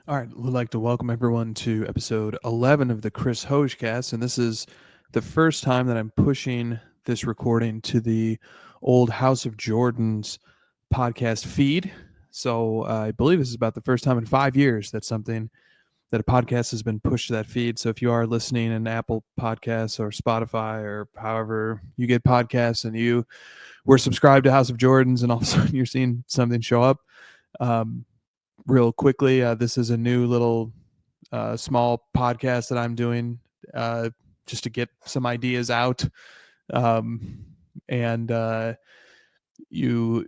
All right, we'd like to welcome everyone to episode 11 of the HOJ-Cast, and this is the first time that I'm pushing this recording to the old House of Jordans podcast feed. So I believe this is about the first time in 5 years that a podcast has been pushed to that feed. So if you are listening in Apple Podcasts or Spotify or however you get podcasts and you were subscribed to House of Jordans and all of a sudden you're seeing something show up, um, real quickly, this is a new little small podcast that I'm doing just to get some ideas out. Um, and you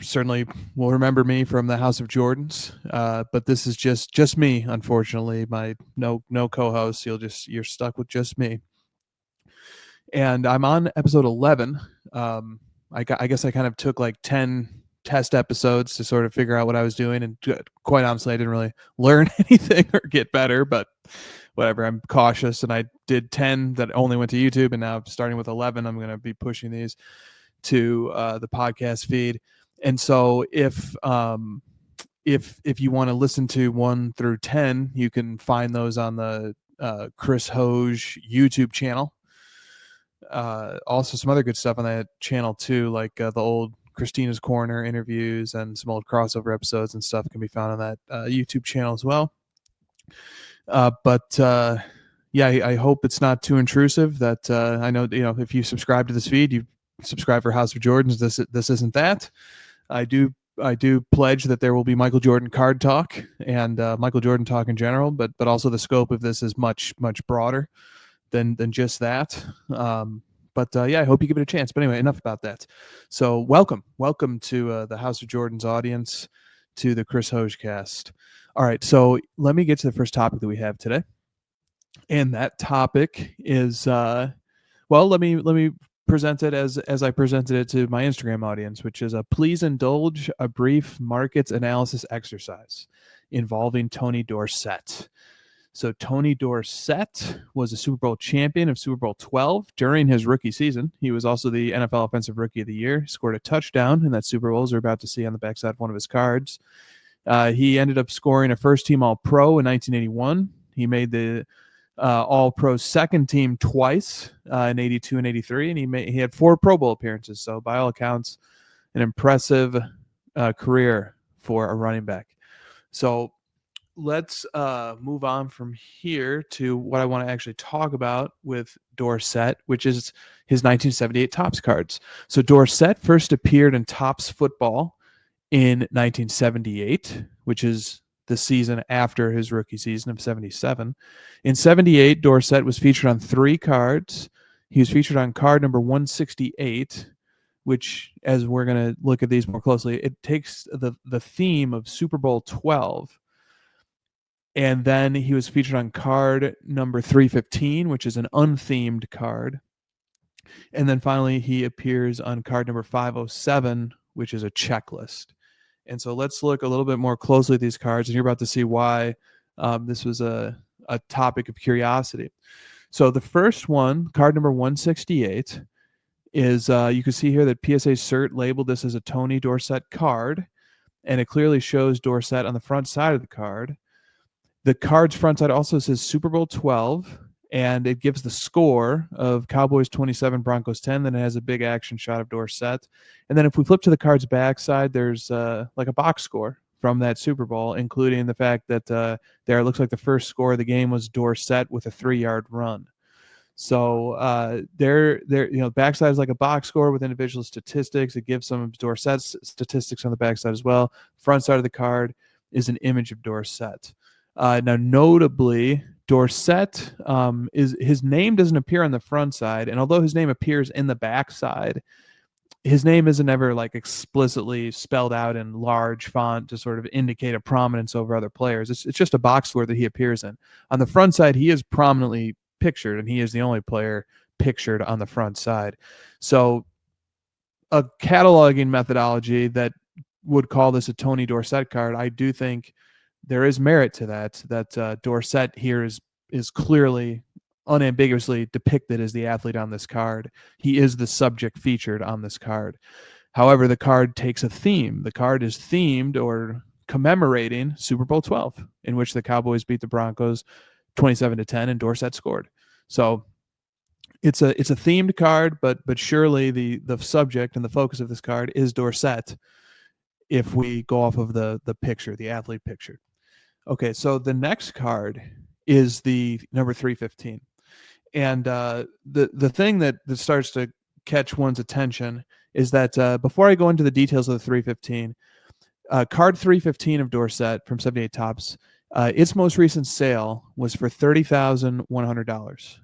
certainly will remember me from the House of Jordans, but this is just me. Unfortunately, my no co-host. You're stuck with just me. And I'm on episode 11. I guess I kind of took like 10 test episodes to sort of figure out what I was doing, and quite honestly, I didn't really learn anything or get better. But whatever, I'm cautious, and I did 10 that only went to YouTube, and now starting with 11, I'm going to be pushing these to the podcast feed. And so if you want to listen to 1 through 10, you can find those on the Chris Hoj YouTube channel. Also some other good stuff on that channel too, like the old Christina's Corner interviews and some old crossover episodes and stuff can be found on that YouTube channel as well. But yeah, I hope it's not too intrusive. That I know, if you subscribe to this feed, you subscribe for House of Jordans. This isn't that. I do pledge that there will be Michael Jordan card talk and Michael Jordan talk in general, but also the scope of this is much broader than just that. But yeah, I hope you give it a chance. But anyway, enough about that. So welcome to the House of Jordans audience, to the Chris HOJ-Cast. All right, so let me get to the first topic that we have today, and that topic is well, let me present it as I presented it to my Instagram audience, which is please indulge a brief markets analysis exercise involving Tony Dorsett. So Tony Dorsett was a Super Bowl champion of Super Bowl 12 during his rookie season. He was also the NFL Offensive Rookie of the Year. He scored a touchdown in that Super Bowl, as we're about to see on the backside of one of his cards. He ended up scoring a first-team All-Pro in 1981. He made the All-Pro second team twice in 82 and 83, and he had 4 Pro Bowl appearances. So by all accounts, an impressive career for a running back. So let's move on from here to what I want to actually talk about with Dorsett, which is his 1978 Topps cards. So Dorsett first appeared in Topps football in 1978, which is the season after his rookie season of 77. In 78, Dorsett was featured on 3 cards. He was featured on card number 168, which, as we're going to look at these more closely, it takes the theme of Super Bowl 12. And then he was featured on card number 315, which is an unthemed card. And then finally, he appears on card number 507, which is a checklist. And so let's look a little bit more closely at these cards, and you're about to see why this was a topic of curiosity. So the first one, card number 168, is you can see here that PSA Cert labeled this as a Tony Dorsett card, and it clearly shows Dorsett on the front side of the card. The card's front side also says Super Bowl 12, and it gives the score of Cowboys 27, Broncos 10. Then it has a big action shot of Dorsett. And then if we flip to the card's backside, there's like a box score from that Super Bowl, including the fact that there it looks like the first score of the game was Dorsett with a 3-yard run. So backside is like a box score with individual statistics. It gives some of Dorsett's statistics on the backside as well. Front side of the card is an image of Dorsett. Now, notably, Dorsett his name doesn't appear on the front side, and although his name appears in the back side, his name isn't ever like explicitly spelled out in large font to sort of indicate a prominence over other players. It's just a box score that he appears in. On the front side, he is prominently pictured, and he is the only player pictured on the front side. So a cataloging methodology that would call this a Tony Dorsett card, I do think there is merit to that Dorsett here is clearly, unambiguously depicted as the athlete on this card. He is the subject featured on this card. However, the card takes a theme. The card is themed or commemorating Super Bowl 12, in which the Cowboys beat the Broncos 27-10 and Dorsett scored. So it's a themed card, but surely the subject and the focus of this card is Dorsett if we go off of the picture, the athlete picture. Okay, so the next card is the number 315. And the thing that starts to catch one's attention is that before I go into the details of the 315, card 315 of Dorsett from 78 Tops, its most recent sale was for $30,100.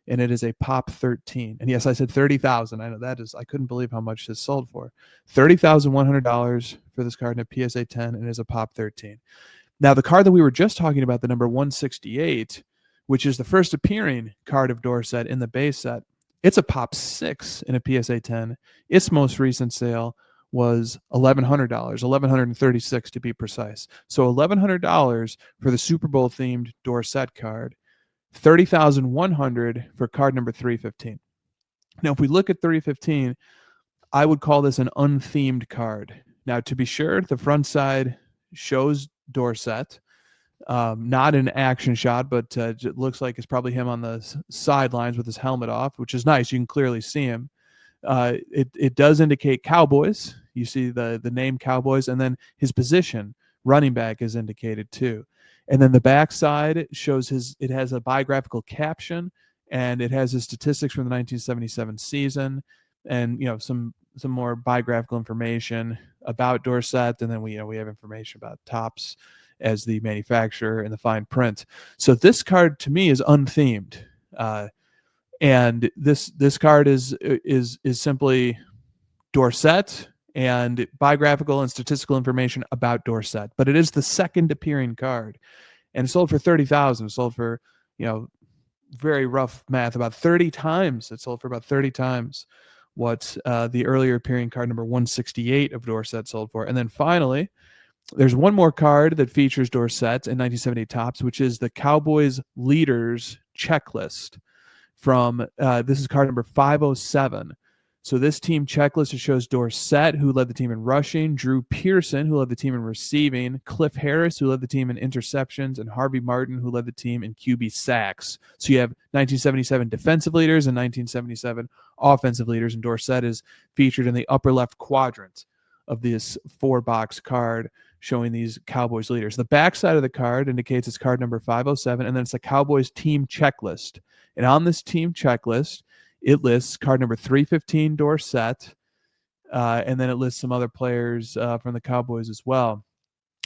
And it is a Pop 13. And yes, I said 30,000. I know that is, I couldn't believe how much this sold for. $30,100 for this card in a PSA 10, and it is a Pop 13. Now, the card that we were just talking about, the number 168, which is the first appearing card of Dorsett in the base set, it's a Pop 6 in a PSA 10. Its most recent sale was $1,100, $1,136 to be precise. So $1,100 for the Super Bowl themed Dorsett card, $30,100 for card number 315. Now, if we look at 315, I would call this an unthemed card. Now, to be sure, the front side shows Dorsett, not an action shot, but it looks like it's probably him on the sidelines with his helmet off, which is nice. You can clearly see him. It does indicate Cowboys. You see the name Cowboys, and then his position, running back, is indicated too. And then the back side shows it has a biographical caption, and it has his statistics from the 1977 season, and some more biographical information about Dorsett, and then we have information about Topps as the manufacturer and the fine print. So this card to me is unthemed, and this card is simply Dorsett and biographical and statistical information about Dorsett. But it is the second appearing card, and it sold for $30,000. It sold for very rough math, about 30 times. It sold for about 30 times what the earlier appearing card number 168 of Dorsett sold for. And then finally, there's one more card that features Dorsett in 1978 Topps, which is the Cowboys Leaders Checklist from this is card number 507. So this team checklist, it shows Dorsett, who led the team in rushing, Drew Pearson, who led the team in receiving, Cliff Harris, who led the team in interceptions, and Harvey Martin, who led the team in QB sacks. So you have 1977 defensive leaders and 1977 offensive leaders, and Dorsett is featured in the upper left quadrant of this 4-box card showing these Cowboys leaders. The back side of the card indicates it's card number 507, and then it's a Cowboys team checklist. And on this team checklist, it lists card number 315 Dorsett, and then it lists some other players from the Cowboys as well.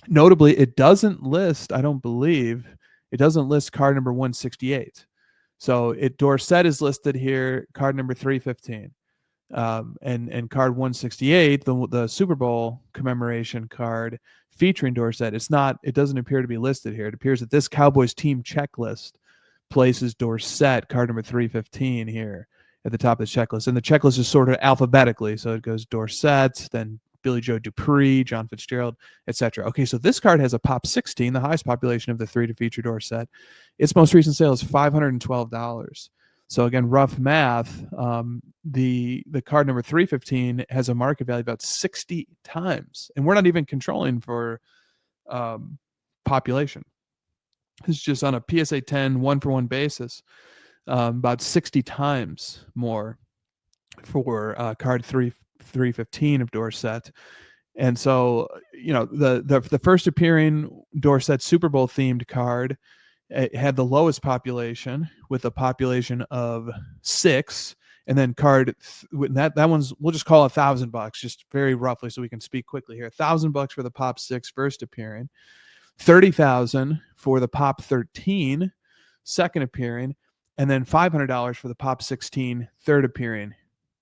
Notably, it doesn't list, I don't believe, it doesn't list card number 168. So Dorsett is listed here, card number 315. And card 168, the Super Bowl commemoration card featuring Dorsett, it doesn't appear to be listed here. It appears that this Cowboys team checklist places Dorsett, card number 315, here at the top of the checklist. And the checklist is sorted alphabetically. So it goes Dorsett, then Billy Joe Dupree, John Fitzgerald, etc. Okay, so this card has a Pop 16, the highest population of the three to feature Dorsett. Its most recent sale is $512. So again, rough math, the card number 315 has a market value about 60 times. And we're not even controlling for population. It's just on a PSA 10 one-for-one basis, about 60 times more for card 315 of Dorsett. And so, the first appearing Dorsett Super Bowl themed card, it had the lowest population with a population of 6, and then that one's, we'll just call $1,000, just very roughly so we can speak quickly here. $1,000 for the Pop 6 first appearing, $30,000 for the Pop 13 second appearing, and then $500 for the Pop 16 third appearing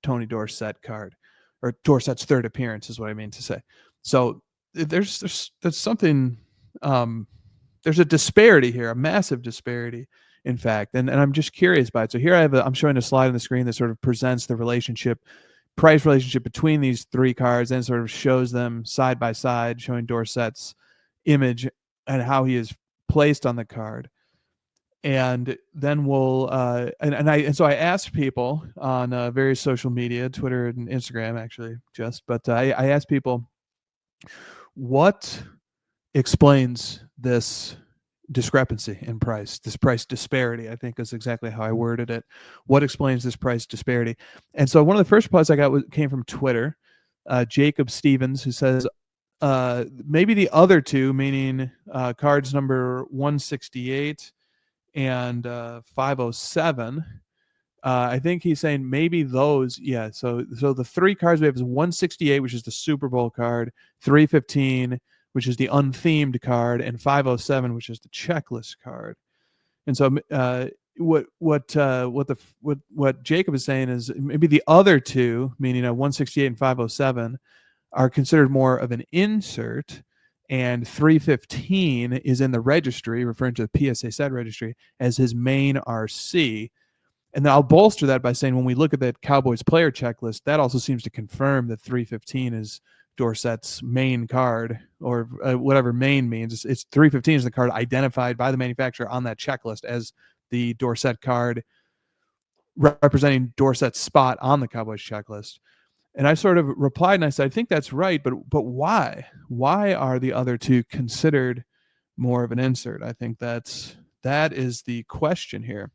Tony Dorsett card, or Dorsett's third appearance is what I mean to say. So there's something, there's a disparity here, a massive disparity, in fact, and I'm just curious about it. So here I'm showing a slide on the screen that sort of presents the price relationship between these three cards, and sort of shows them side by side, showing Dorsett's image and how he is placed on the card. And then we'll so I asked people on various social media, Twitter and Instagram, actually, but I asked people what explains this discrepancy in price, this price disparity, I think is exactly how I worded it. What explains this price disparity? And so one of the first replies I got came from Twitter, Jacob Stevens, who says, maybe the other two, meaning cards number 168 and 507. I think he's saying maybe those, yeah. So the three cards we have is 168, which is the Super Bowl card, 315, which is the unthemed card, and 507, which is the checklist card. And so what Jacob is saying is maybe the other two, meaning 168 and 507, are considered more of an insert, and 315 is in the registry, referring to the PSA set registry, as his main RC. And then I'll bolster that by saying when we look at that Cowboys player checklist, that also seems to confirm that 315 is Dorsett's main card, or whatever main means. It's 315 is the card identified by the manufacturer on that checklist as the Dorsett card, representing Dorsett's spot on the Cowboys checklist. And I sort of replied and I said, I think that's right, but why? Why are the other two considered more of an insert? I think that is the question here.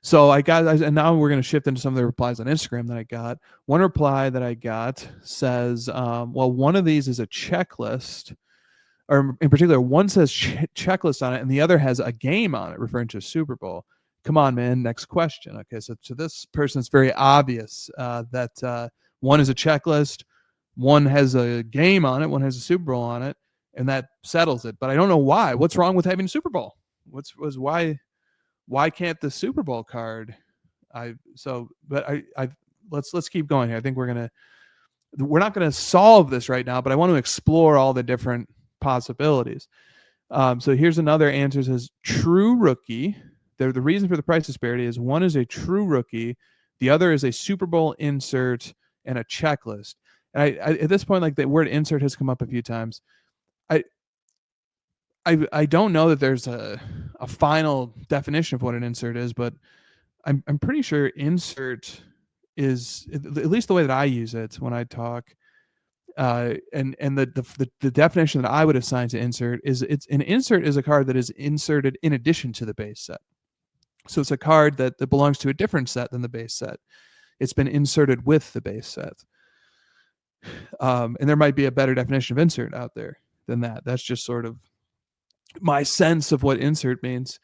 So and now we're going to shift into some of the replies on Instagram that I got. One reply that I got says, well, one of these is a checklist, or in particular, one says checklist on it and the other has a game on it, referring to a Super Bowl. Come on, man. Next question. Okay, so to this person, it's very obvious that one is a checklist, one has a game on it, one has a Super Bowl on it, and that settles it. But I don't know why. What's wrong with having a Super Bowl? Why can't the Super Bowl card? Let's keep going here. I think we're not gonna solve this right now, but I want to explore all the different possibilities. So here's another answer. It says true rookie. The reason for the price disparity is one is a true rookie, the other is a Super Bowl insert and a checklist. And I at this point, like, the word insert has come up a few times. I don't know that there's a final definition of what an insert is, but I'm pretty sure insert is, at least the way that I use it when I talk, and the definition that I would assign to insert is an insert is a card that is inserted in addition to the base set. So it's a card that belongs to a different set than the base set. It's been inserted with the base set. And there might be a better definition of insert out there than that. That's just sort of my sense of what insert means.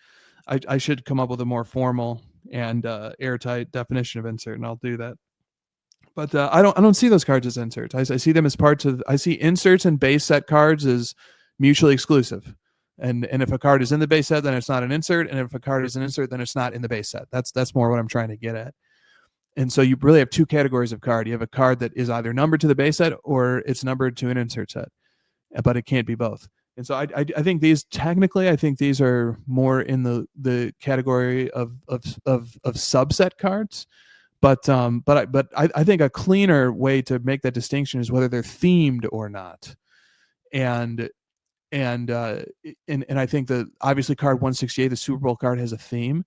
I should come up with a more formal and airtight definition of insert, and I'll do that. But I don't see those cards as inserts. I see them as parts of. I see inserts and base set cards as mutually exclusive. And if a card is in the base set, then it's not an insert. And if a card is an insert, then it's not in the base set. That's more what I'm trying to get at. And so you really have two categories of card. You have a card that is either numbered to the base set or it's numbered to an insert set, but it can't be both. And so I think these technically, I think these are more in the category of subset cards. But I think a cleaner way to make that distinction is whether they're themed or not. And I think that obviously card 168, the Super Bowl card, has a theme.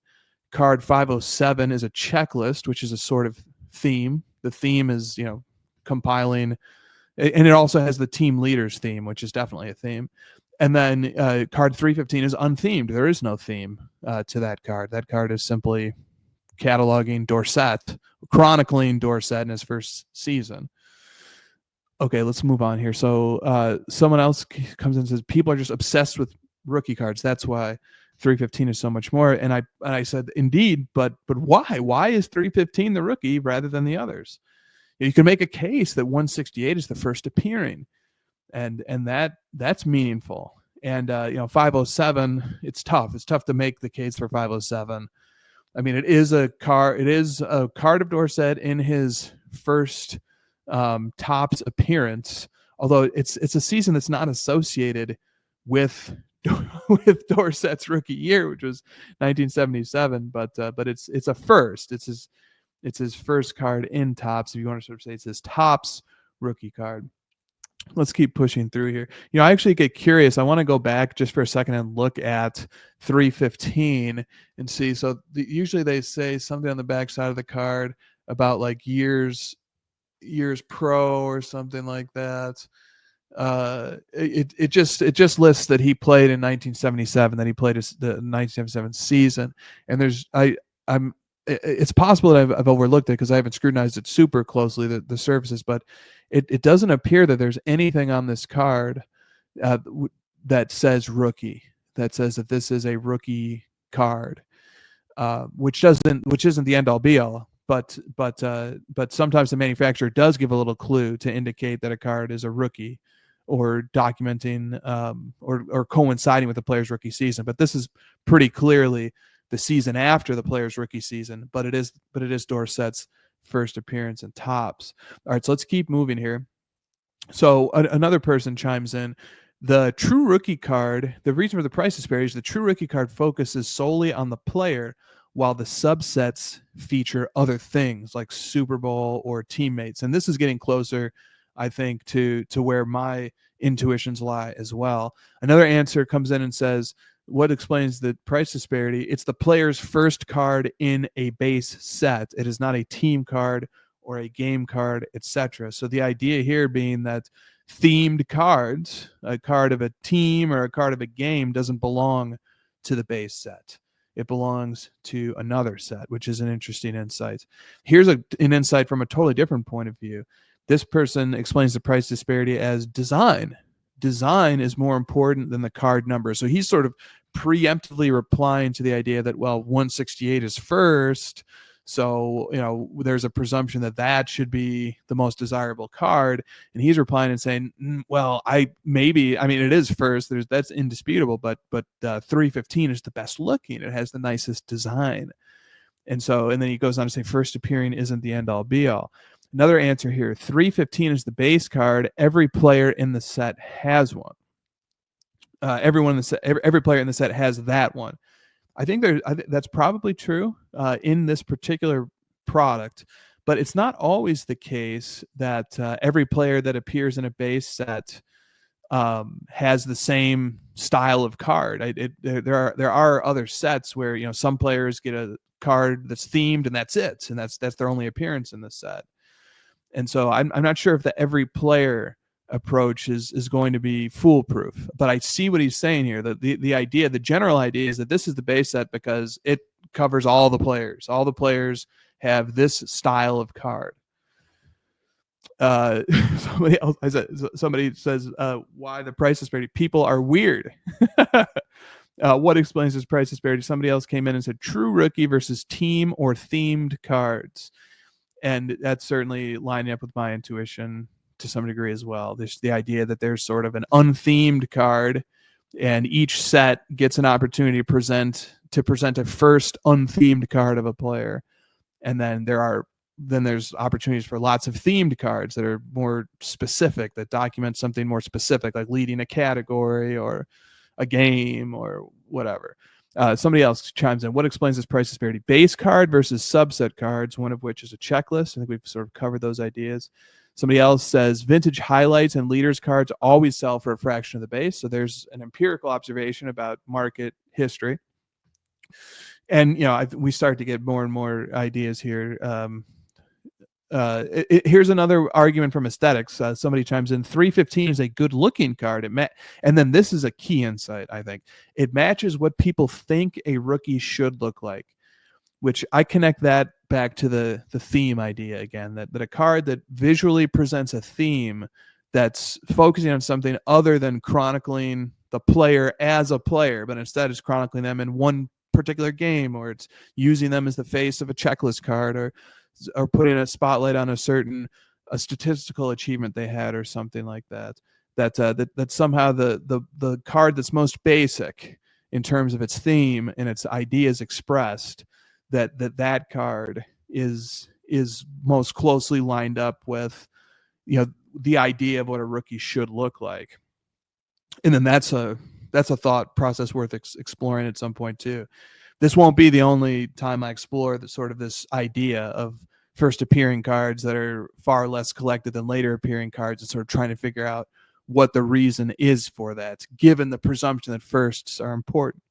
Card 507 is a checklist, which is a sort of theme. The theme is, compiling, and it also has the team leaders theme, which is definitely a theme. And then card 315 is unthemed. There is no theme to that card. That card is simply cataloging Dorsett, chronicling Dorsett in his first season. Okay, let's move on here. So someone else comes in and says, people are just obsessed with rookie cards. That's why 315 is so much more. And I said, indeed, but why? Why is 315 the rookie rather than the others? You can make a case that 168 is the first appearing, and that's meaningful. And 507, it's tough. It's tough to make the case for 507. I mean, it is a card of Dorsett in his first Topps appearance, although it's a season that's not associated with Dorsett's rookie year, which was 1977, but it's a first. It's his first card in Topps, if you want to sort of say it's his Topps rookie card. Let's keep pushing through here. I actually get curious. I want to go back just for a second and look at 315 and see. So usually they say something on the back side of the card about like years pro or something like that. It just lists that he played in 1977, that he played the 1977 season, and it's possible that I've overlooked it because I haven't scrutinized it super closely, the surfaces, but it doesn't appear that there's anything on this card uh, that says rookie, that says that this is a rookie card, which isn't the end all be all. But sometimes the manufacturer does give a little clue to indicate that a card is a rookie, or documenting or coinciding with the player's rookie season. But this is pretty clearly the season after the player's rookie season. But it is Dorsett's first appearance in Topps. All right, so let's keep moving here. So another person chimes in. The true rookie card, the reason for the price disparity is the true rookie card focuses solely on the player, while the subsets feature other things like Super Bowl or teammates. And this is getting closer, I think, to where my intuitions lie as well. Another answer comes in and says, what explains the price disparity? It's the player's first card in a base set. It is not a team card or a game card, etc. So the idea here being that themed cards, a card of a team or a card of a game, doesn't belong to the base set. It belongs to another set, which is an interesting insight. Here's an insight from a totally different point of view. This person explains the price disparity as design. Design is more important than the card number. So he's sort of preemptively replying to the idea that, well, 168 is first, so there's a presumption that should be the most desirable card. And he's replying and saying, well, it is first. That's indisputable, but 315 is the best looking. It has the nicest design. And then he goes on to say first appearing isn't the end all be all. Another answer here, 315 is the base card. Every player in the set has one. Every player in the set has that one. I think that's probably true in this particular product, but it's not always the case that every player that appears in a base set has the same style of card. There are other sets where some players get a card that's themed and that's it, and that's their only appearance in the set. And so I'm not sure if the every player approach is going to be foolproof, but I see what he's saying here. The general idea is that this is the base set because it covers all the players. All the players have this style of card. Somebody says, why the price disparity? People are weird. What explains this price disparity? Somebody else came in and said true rookie versus team or themed cards. And that's certainly lining up with my intuition to some degree as well. There's the idea that there's sort of an unthemed card, and each set gets an opportunity to present a first unthemed card of a player. And then there's opportunities for lots of themed cards that are more specific, that document something more specific, like leading a category or a game or whatever. Somebody else chimes in. What explains this price disparity? Base card versus subset cards, one of which is a checklist. I think we've sort of covered those ideas. Somebody else says vintage highlights and leaders cards always sell for a fraction of the base. So there's an empirical observation about market history. And, we start to get more and more ideas here. Here's another argument from aesthetics. Somebody chimes in, 315 is a good looking card. And then this is a key insight, I think. It matches what people think a rookie should look like, which I connect that back to the theme idea again, that a card that visually presents a theme that's focusing on something other than chronicling the player as a player, but instead is chronicling them in one particular game, or it's using them as the face of a checklist card, or putting a spotlight on a statistical achievement they had or something like that. That somehow the card that's most basic in terms of its theme and its ideas expressed, that card is most closely lined up with the idea of what a rookie should look like. And then that's a thought process worth exploring at some point too. This won't be the only time I explore this idea of first appearing cards that are far less collected than later appearing cards, and sort of trying to figure out what the reason is for that, given the presumption that firsts are important.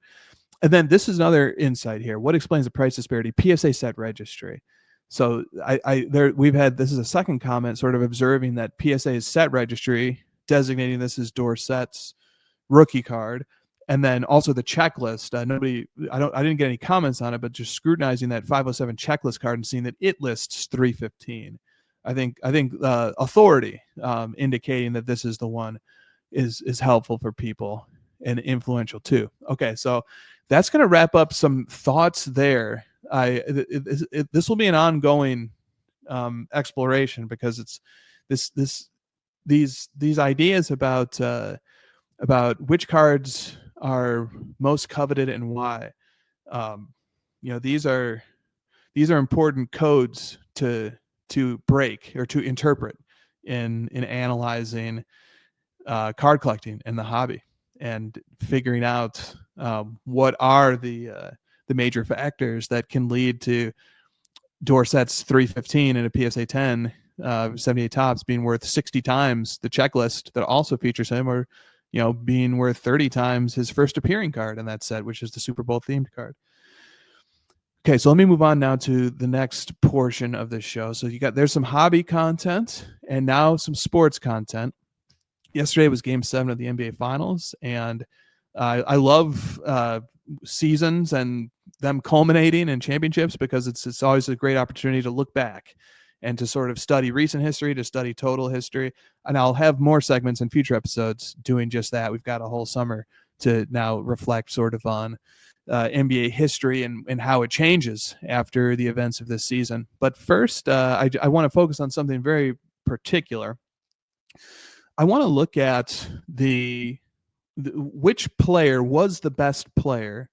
And then this is another insight here. What explains the price disparity? PSA set registry. So this is a second comment sort of observing that PSA's set registry designating this as Dorsett's rookie card. And then also the checklist. I didn't get any comments on it, but just scrutinizing that 507 checklist card and seeing that it lists 315. I think authority indicating that this is the one is helpful for people and influential too. Okay, so that's going to wrap up some thoughts there. This will be an ongoing exploration, because it's these ideas about which cards are most coveted and why. These are important codes to break or to interpret in analyzing card collecting and the hobby, and figuring out what are the major factors that can lead to Dorsett's 315 and a PSA 10 78 tops being worth 60 times the checklist that also features him, or being worth 30 times his first appearing card in that set, which is the Super Bowl themed card. Okay, so let me move on now to the next portion of this show. So there's some hobby content and now some sports content. Yesterday was Game 7 of the NBA Finals, and I love seasons and them culminating in championships, because it's always a great opportunity to look back and to sort of study recent history, to study total history. And I'll have more segments in future episodes doing just that. We've got a whole summer to now reflect sort of on NBA history and how it changes after the events of this season. But first, I want to focus on something very particular. I want to look at which player was the best player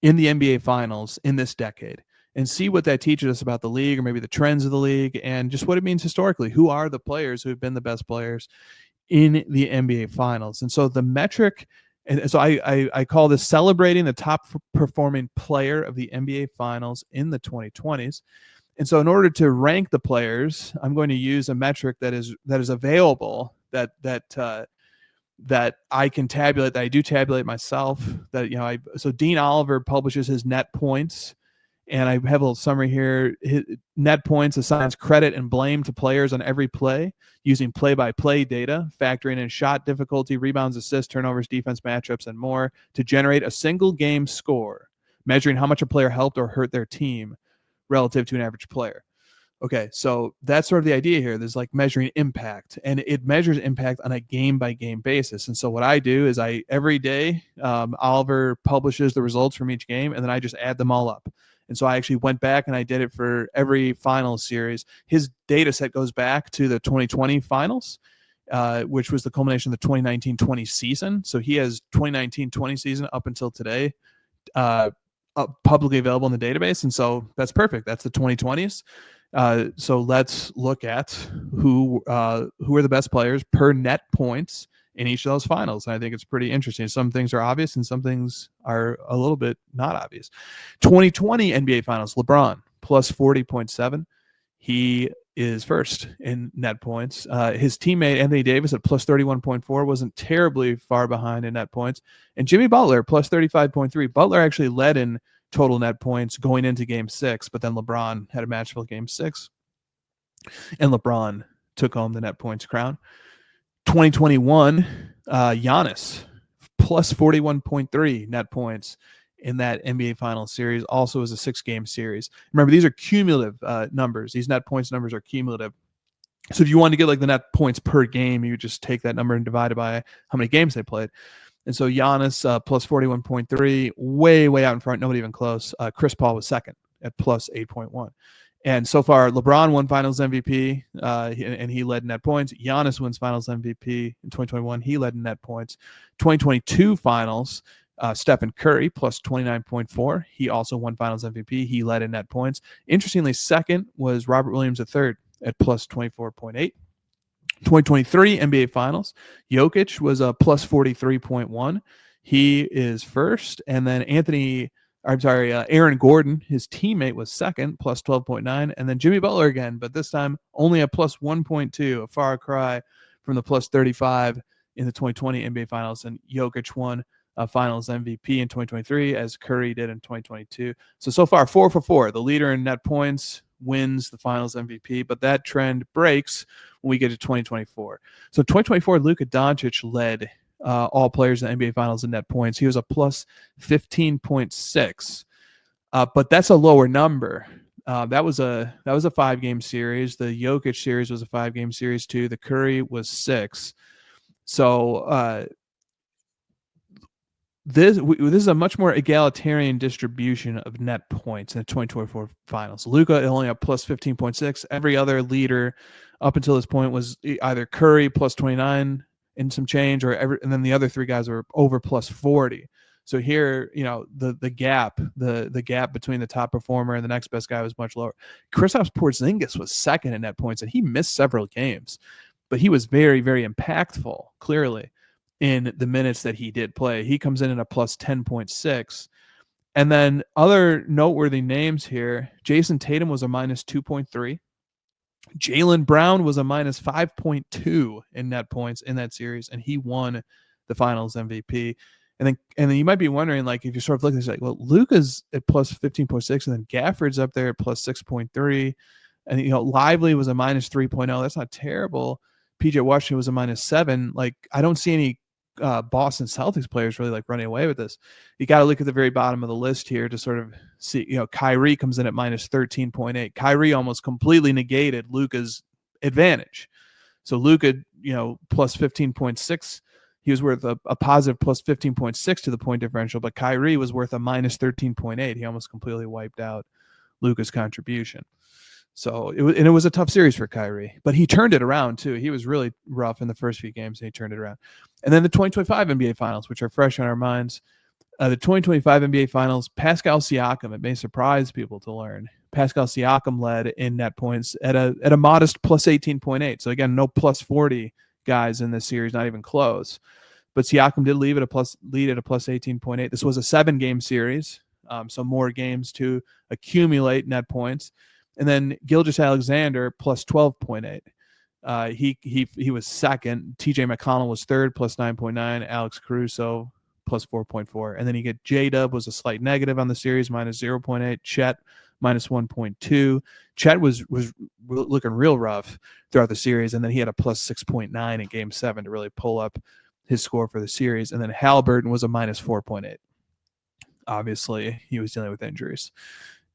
in the NBA Finals in this decade, and see what that teaches us about the league, or maybe the trends of the league, and just what it means historically. Who are the players who have been the best players in the NBA Finals? And so the metric, and so I call this celebrating the top performing player of the NBA Finals in the 2020s. And so in order to rank the players, I'm going to use a metric that is available, that I can tabulate, that I do tabulate myself. So Dean Oliver publishes his net points, and I have a little summary here. His net points assigns credit and blame to players on every play using play-by-play data, factoring in shot difficulty, rebounds, assists, turnovers, defense matchups, and more to generate a single game score, measuring how much a player helped or hurt their team relative to an average player. Okay, so that's sort of the idea here. There's like measuring impact, and it measures impact on a game-by-game basis. And so what I do is every day, Oliver publishes the results from each game, and then I just add them all up. And so I actually went back and I did it for every finals series. His data set goes back to the 2020 finals, which was the culmination of the 2019-20 season. So he has 2019-20 season up until today publicly available in the database. And so that's perfect. That's the 2020s. So let's look at who are the best players per net points in each of those finals. And I think it's pretty interesting. Some things are obvious and some things are a little bit not obvious. 2020 NBA Finals, LeBron plus 40.7. He is first in net points. His teammate Anthony Davis at plus 31.4 wasn't terribly far behind in net points. And Jimmy Butler plus 35.3. Butler actually led in total net points going into Game 6, but then LeBron had a matchable Game 6, and LeBron took home the net points crown. 2021, Giannis plus 41.3 net points in that NBA Finals series. Also is a 6-game series. Remember, these are cumulative numbers. These net points numbers are cumulative. So if you want to get like the net points per game, you just take that number and divide it by how many games they played. And so Giannis plus 41.3, way out in front, nobody even close. Chris Paul was second at plus 8.1. And so far, LeBron won Finals MVP, and he led net points. Giannis wins Finals MVP in 2021. He led in net points. 2022 Finals, Stephen Curry plus 29.4. He also won Finals MVP. He led in net points. Interestingly, second was Robert Williams III at plus 24.8. 2023 NBA Finals, Jokic was a plus 43.1. He is first. And then Aaron Gordon, his teammate, was second, plus 12.9. And then Jimmy Butler again, but this time only a plus 1.2, a far cry from the plus 35 in the 2020 NBA Finals. And Jokic won Finals MVP in 2023, as Curry did in 2022. So far, 4 for 4. The leader in net points wins the Finals MVP, but that trend breaks when we get to 2024. So 2024, Luka Doncic led all players in the NBA Finals in net points. He was a plus 15.6, but that's a lower number. That was a 5-game series. The Jokic series was a 5-game series too. The Curry was 6. So this is a much more egalitarian distribution of net points in the 2024 finals. Luka only a plus 15.6. Every other leader up until this point was either Curry plus 29 and some change, and then the other 3 guys were over plus 40. So here, the gap between the top performer and the next best guy was much lower. Kristaps Porzingis was second in net points, and he missed several games, but he was very, very impactful, clearly, in the minutes that he did play. He comes in at a plus 10.6. And then other noteworthy names here, Jason Tatum was a minus 2.3. Jaylen Brown was a minus 5.2 in net points in that series, and he won the Finals MVP. And then you might be wondering, like, if you're sort of looking at it, like, well, Luka's at plus 15.6, and then Gafford's up there at plus 6.3, and Lively was a minus 3.0. That's not terrible. PJ Washington was a minus 7. Like, I don't see any Boston Celtics players really like running away with this. You got to look at the very bottom of the list here to sort of see, Kyrie comes in at minus 13.8. Kyrie almost completely negated Luka's advantage. So Luka, plus 15.6, he was worth a positive plus 15.6 to the point differential, but Kyrie was worth a minus 13.8. He almost completely wiped out Luka's contribution. So it was a tough series for Kyrie, but he turned it around too. He was really rough in the first few games, and he turned it around. And then the 2025 NBA Finals, which are fresh on our minds. The 2025 NBA Finals, Pascal Siakam. It may surprise people to learn Pascal Siakam led in net points at a modest plus 18.8. So again, no plus 40 guys in this series, not even close. But Siakam did lead at a plus 18.8. This was a 7-game series, so more games to accumulate net points. And then Gilgeous-Alexander plus 12.8. He was second. TJ McConnell was third, plus 9.9. Alex Caruso plus 4.4. And then you get J-Dub was a slight negative on the series, minus 0.8. Chet minus 1.2. Chet was looking real rough throughout the series, and then he had a plus 6.9 in Game 7 to really pull up his score for the series. And then Halliburton was a minus 4.8. Obviously, he was dealing with injuries.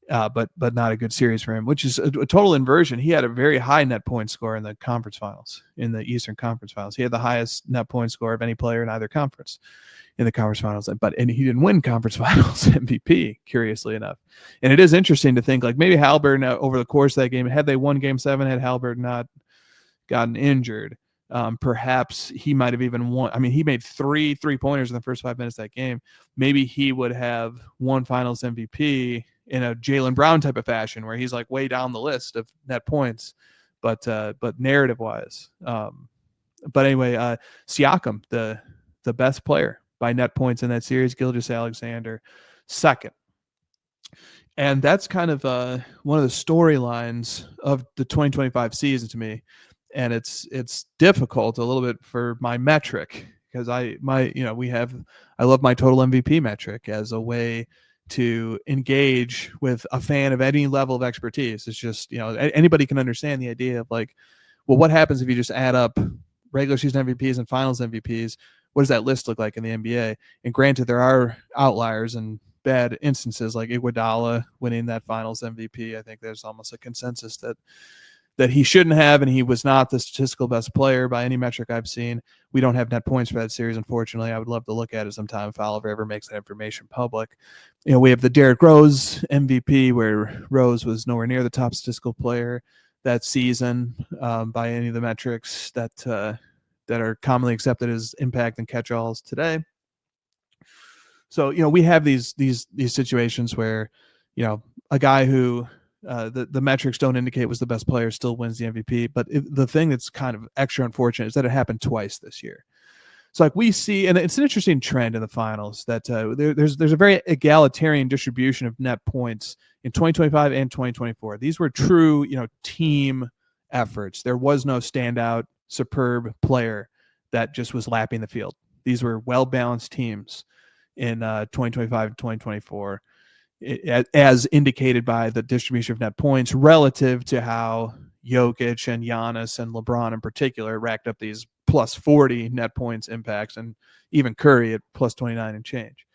But not a good series for him, which is a total inversion. He had a very high net point score in the conference finals, in the Eastern Conference Finals. He had the highest net point score of any player in either conference in the conference finals, and he didn't win conference finals MVP, curiously enough. And it is interesting to think, like, maybe Halliburton over the course of that game, had they won Game 7, had Halliburton not gotten injured, perhaps he might have even won. I mean, he made 3 3-pointers in the first 5 minutes of that game. Maybe he would have won Finals MVP in a Jaylen Brown type of fashion, where he's like way down the list of net points, but narrative wise. But anyway, Siakam, the best player by net points in that series, Gilgeous-Alexander second. And that's kind of one of the storylines of the 2025 season to me. And it's difficult a little bit for my metric, because I love my total MVP metric as a way to engage with a fan of any level of expertise. It's just, anybody can understand the idea of, like, well, what happens if you just add up regular season MVPs and finals MVPs? What does that list look like in the NBA? And granted, there are outliers and bad instances, like Iguodala winning that finals MVP. I think there's almost a consensus that he shouldn't have, and he was not the statistical best player by any metric I've seen. We don't have net points for that series, unfortunately. I would love to look at it sometime if Oliver ever makes that information public. We have the Derrick Rose MVP, where Rose was nowhere near the top statistical player that season by any of the metrics that are commonly accepted as impact and catch-alls today. So, we have these situations where, a guy who the metrics don't indicate was the best player still wins the MVP. But the thing that's kind of extra unfortunate is that it happened twice this year. So, like, we see, and it's an interesting trend in the finals, that there's a very egalitarian distribution of net points in 2025 and 2024. These were true, team efforts. There was no standout, superb player that just was lapping the field. These were well-balanced teams in 2025 and 2024. as indicated by the distribution of net points relative to how Jokic and Giannis and LeBron in particular racked up these plus 40 net points impacts, and even Curry at plus 29 and change.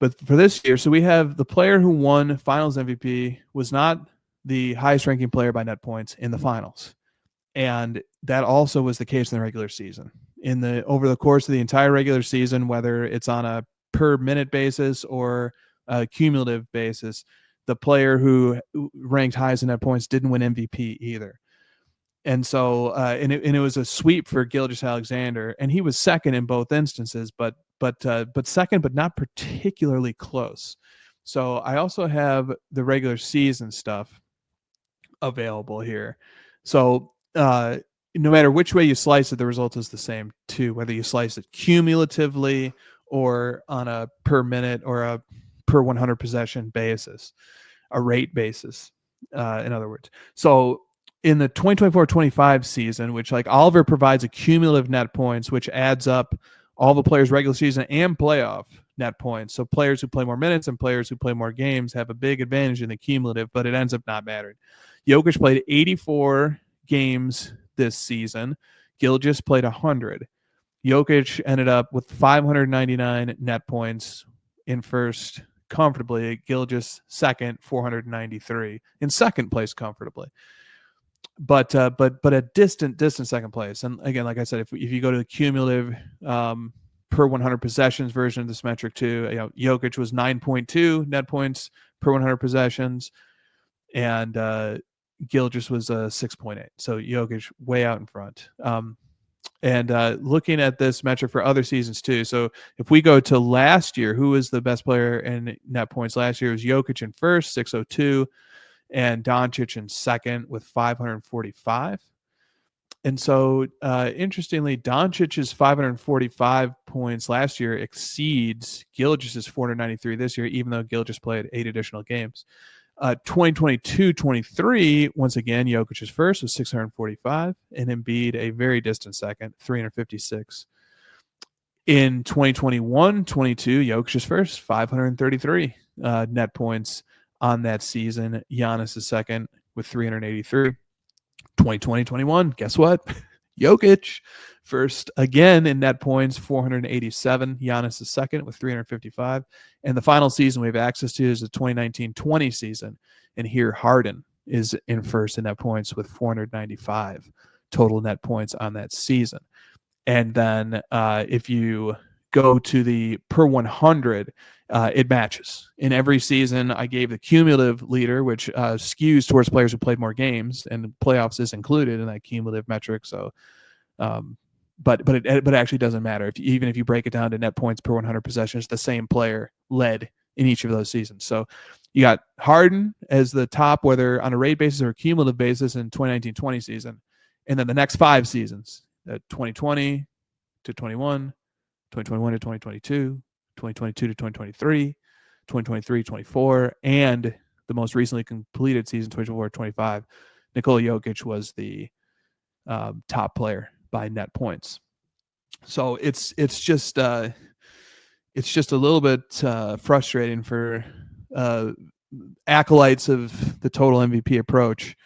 But for this year, so we have the player who won Finals MVP was not the highest ranking player by net points in the finals. And that also was the case in the regular season. Over the course of the entire regular season, whether it's on a per minute basis or a cumulative basis, the player who ranked highest in net points didn't win MVP either. And so, and it was a sweep for Gilgeous-Alexander, and he was second in both instances, but second, but not particularly close. So I also have the regular season stuff available here. So no matter which way you slice it, the result is the same too, whether you slice it cumulatively or on a per minute or a per 100 possession basis, a rate basis, in other words. So in the 2024-25 season, which like Oliver provides a cumulative net points, which adds up all the players' regular season and playoff net points. So players who play more minutes and players who play more games have a big advantage in the cumulative, but it ends up not mattering. Jokic played 84 games this season. Gilgeous played 100. Jokic ended up with 599 net points in first comfortably. Gilgeous second, 493 in second place comfortably. But a distant second place. And again, like I said, if you go to the cumulative per 100 possessions version of this metric too, Jokic was 9.2 net points per 100 possessions, and Gilgeous was 6.8. So Jokic way out in front. And looking at this metric for other seasons too. So if we go to last year, who was the best player in net points last year? It was Jokic in first, 602. And Doncic in second with 545. And so, interestingly, Doncic's 545 points last year exceeds Gilgeous's 493 this year, even though Gilgeous played 8 additional games. 2022-23, once again, Jokic's first was 645, and Embiid a very distant second, 356. In 2021-22, Jokic's first, 533 net points on that season. Giannis is second with 383. 2020-21, guess what? Jokic first again in net points, 487. Giannis is second with 355. And the final season we have access to is the 2019-20 season. And here Harden is in first in net points with 495 total net points on that season. And then if you go to the per 100, it matches. In every season, I gave the cumulative leader, which skews towards players who played more games, and playoffs is included in that cumulative metric. So, but it actually doesn't matter. Even if you break it down to net points per 100 possessions, the same player led in each of those seasons. So you got Harden as the top, whether on a rate basis or a cumulative basis in 2019-20 season. And then the next 5 seasons, 2020 to 21, 2021 to 2022, 2022 to 2023, 2023-24, and the most recently completed season, 2024-25, Nikola Jokic was the top player by net points. So it's just a little bit frustrating for acolytes of the total MVP approach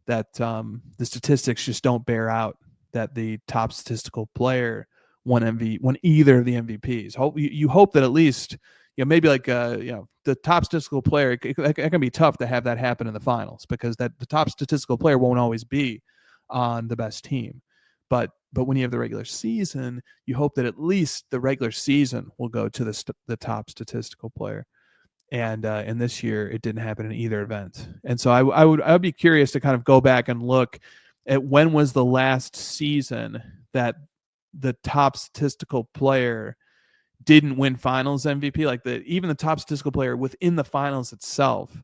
that the statistics just don't bear out that the top statistical player won either of the MVPs. You hope that at least, maybe like the top statistical player, it can be tough to have that happen in the finals, because the top statistical player won't always be on the best team. But when you have the regular season, you hope that at least the regular season will go to the top statistical player. And this year it didn't happen in either event. And so I would be curious to kind of go back and look at when was the last season that the top statistical player didn't win finals MVP, like even the top statistical player within the finals itself.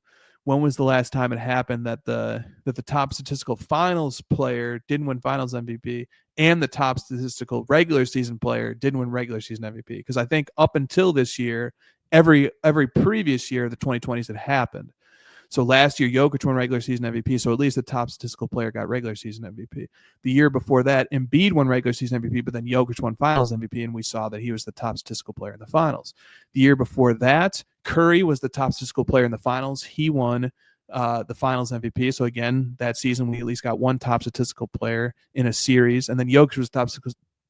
When was the last time it happened that the top statistical finals player didn't win finals MVP and the top statistical regular season player didn't win regular season MVP? Because I think up until this year, every previous year, the 2020s had happened. So last year, Jokic won regular season MVP, so at least the top statistical player got regular season MVP. The year before that, Embiid won regular season MVP, but then Jokic won finals MVP, and we saw that he was the top statistical player in the finals. The year before that, Curry was the top statistical player in the finals. He won the finals MVP. So again, that season we at least got one top statistical player in a series. And then Jokic was top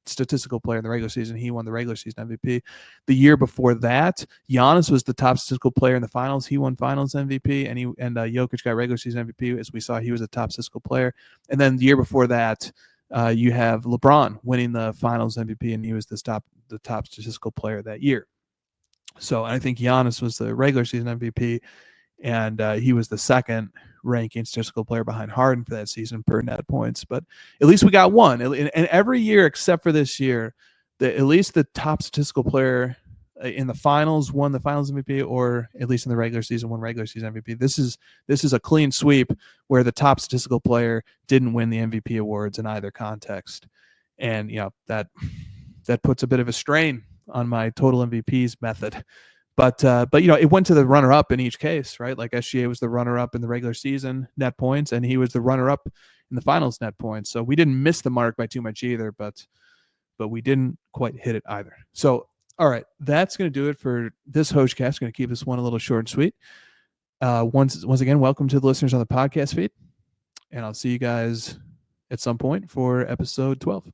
statistical player in the regular season. He won the regular season MVP. The year before that, Giannis was the top statistical player in the finals. He won finals MVP, and Jokic got regular season MVP. As we saw, he was a top statistical player. And then the year before that, you have LeBron winning the finals MVP, and he was the top statistical player that year. So I think Giannis was the regular season MVP, and he was the second ranking statistical player behind Harden for that season per net points. But at least we got one. And every year except for this year, at least the top statistical player in the finals won the finals MVP, or at least in the regular season won regular season MVP. This is a clean sweep where the top statistical player didn't win the MVP awards in either context. And that puts a bit of a strain on my total MVPs method. But it went to the runner-up in each case, right? Like SGA was the runner-up in the regular season net points, and he was the runner-up in the finals net points. So we didn't miss the mark by too much either, but we didn't quite hit it either. So, all right, that's going to do it for this HOJ-Cast. Going to keep this one a little short and sweet. Once again, welcome to the listeners on the podcast feed, and I'll see you guys at some point for episode 12.